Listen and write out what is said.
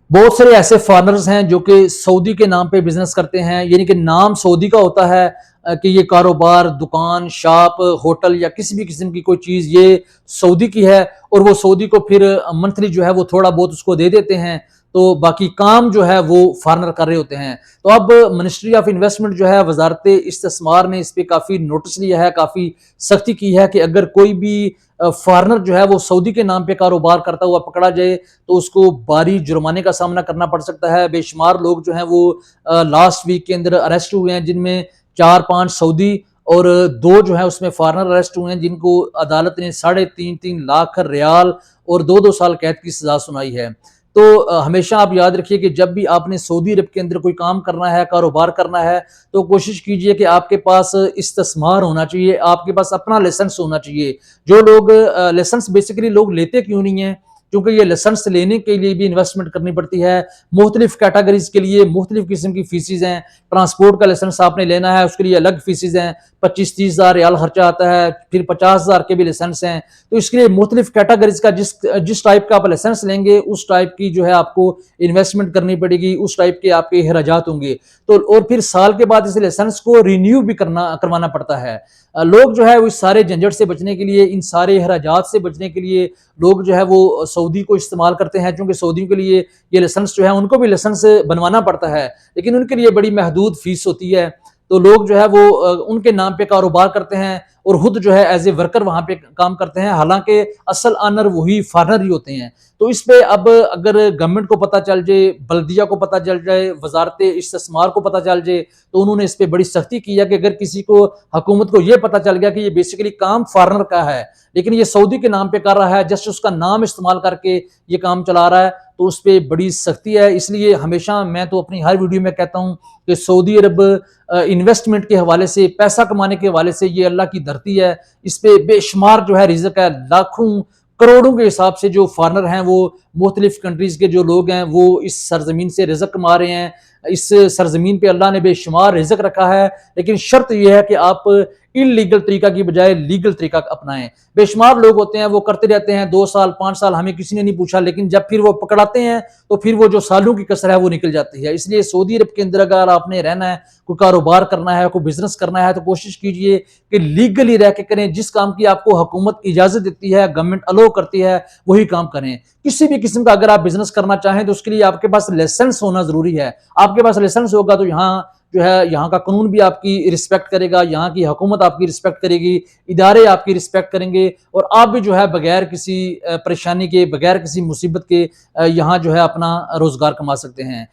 بہت سارے ایسے فارنرز ہیں جو کہ سعودی کے نام پہ بزنس کرتے ہیں، یعنی کہ نام سعودی کا ہوتا ہے کہ یہ کاروبار، دکان، شاپ، ہوٹل یا کسی بھی قسم کی کوئی چیز یہ سعودی کی ہے، اور وہ سعودی کو پھر منتھلی جو ہے وہ تھوڑا بہت اس کو دے دیتے ہیں، تو باقی کام جو ہے وہ فارنر کر رہے ہوتے ہیں۔ تو اب منسٹری آف انویسٹمنٹ جو ہے، وزارت استثمار نے اس پہ کافی نوٹس لیا ہے، کافی سختی کی ہے کہ اگر کوئی بھی فارنر جو ہے وہ سعودی کے نام پہ کاروبار کرتا ہوا پکڑا جائے تو اس کو بھاری جرمانے کا سامنا کرنا پڑ سکتا ہے۔ بے شمار لوگ جو ہیں وہ لاسٹ ویک کے اندر اریسٹ ہوئے ہیں، جن میں 4-5 سعودی اور 2 جو ہیں اس میں فارنر اریسٹ ہوئے ہیں، جن کو عدالت نے 3.5 لاکھ ریال اور 2 سال قید کی سزا سنائی ہے۔ تو ہمیشہ آپ یاد رکھیے کہ جب بھی آپ نے سعودی عرب کے اندر کوئی کام کرنا ہے، کاروبار کرنا ہے، تو کوشش کیجئے کہ آپ کے پاس استثمار ہونا چاہیے، آپ کے پاس اپنا لائسنس ہونا چاہیے۔ جو لوگ لائسنس بیسیکلی لوگ لیتے کیوں نہیں ہیں؟ کیونکہ یہ لائسنس لینے کے لیے بھی انویسٹمنٹ کرنی پڑتی ہے، مختلف کیٹاگریز کے لیے مختلف قسم کی فیسز ہیں۔ ٹرانسپورٹ کا لائسنس آپ نے لینا ہے، اس کے لیے الگ فیسز ہیں، 25-30 ہزار ریال خرچہ آتا ہے، پھر 50 ہزار کے بھی لائسنس ہیں۔ تو اس کے لیے مختلف کیٹاگریز کا جس ٹائپ کا آپ لائسنس لیں گے، اس ٹائپ کی جو ہے آپ کو انویسٹمنٹ کرنی پڑے گی، اس ٹائپ کے آپ کے اخراجات ہوں گے۔ تو اور پھر سال کے بعد اس لائسنس کو رینیو بھی کروانا پڑتا ہے۔ لوگ جو ہے وہ اس سارے جھنجٹ سے بچنے کے لیے، ان سارے اخراجات سے بچنے کے لیے لوگ جو ہے وہ سعودی کو استعمال کرتے ہیں، چونکہ سعودیوں کے لیے یہ لائسنس جو ہے ان کو بھی لائسنس بنوانا پڑتا ہے، لیکن ان کے لیے بڑی محدود فیس ہوتی ہے۔ تو لوگ جو ہے وہ ان کے نام پہ کاروبار کرتے ہیں اور خود جو ہے ایز اے ورکر وہاں پہ کام کرتے ہیں، حالانکہ اصل آنر وہی فارنر ہی ہوتے ہیں۔ تو اس پہ اب اگر گورنمنٹ کو پتہ چل جائے، بلدیہ کو پتہ چل جائے، وزارت استثمار کو پتہ چل جائے، تو انہوں نے اس پہ بڑی سختی کی ہے کہ اگر کسی کو، حکومت کو یہ پتہ چل گیا کہ یہ بیسیکلی کام فارنر کا ہے لیکن یہ سعودی کے نام پہ کر رہا ہے، جسٹ اس کا نام استعمال کر کے یہ کام چلا رہا ہے، تو اس پہ بڑی سختی ہے۔ اس لیے ہمیشہ میں تو اپنی ہر ویڈیو میں کہتا ہوں کہ سعودی عرب انویسٹمنٹ کے حوالے سے، پیسہ کمانے کے حوالے سے یہ اللہ کی دھرتی ہے، اس پہ بے شمار جو ہے رزق ہے، لاکھوں کروڑوں کے حساب سے جو فارنر ہیں، وہ مختلف کنٹریز کے جو لوگ ہیں، وہ اس سرزمین سے رزق کما رہے ہیں۔ اس سرزمین پہ اللہ نے بے شمار رزق رکھا ہے، لیکن شرط یہ ہے کہ آپ انلیگل طریقہ کی بجائے لیگل طریقہ اپنائیں۔ بے شمار لوگ ہوتے ہیں وہ کرتے رہتے ہیں 2 سال 5 سال، ہمیں کسی نے نہیں پوچھا، لیکن جب پھر وہ پکڑاتے ہیں تو پھر وہ جو سالوں کی کسر ہے وہ نکل جاتی ہے۔ اس لیے سعودی عرب کے اندر اگر آپ نے رہنا ہے، کوئی کاروبار کرنا ہے، کوئی بزنس کرنا ہے، تو کوشش کیجئے کہ لیگلی رہ کے کریں۔ جس کام کی آپ کو حکومت اجازت دیتی ہے، گورنمنٹ الاؤ کرتی ہے، وہی کام کریں۔ کسی بھی قسم کا اگر آپ بزنس کرنا چاہیں تو اس کے لیے آپ کے پاس لائسنس ہونا ضروری ہے۔ آپ کے پاس لائسنس ہوگا تو یہاں جو ہے، یہاں کا قانون بھی آپ کی رسپیکٹ کرے گا، یہاں کی حکومت آپ کی رسپیکٹ کرے گی، ادارے آپ کی رسپیکٹ کریں گے، اور آپ بھی جو ہے بغیر کسی پریشانی کے، بغیر کسی مصیبت کے یہاں جو ہے اپنا روزگار کما سکتے ہیں۔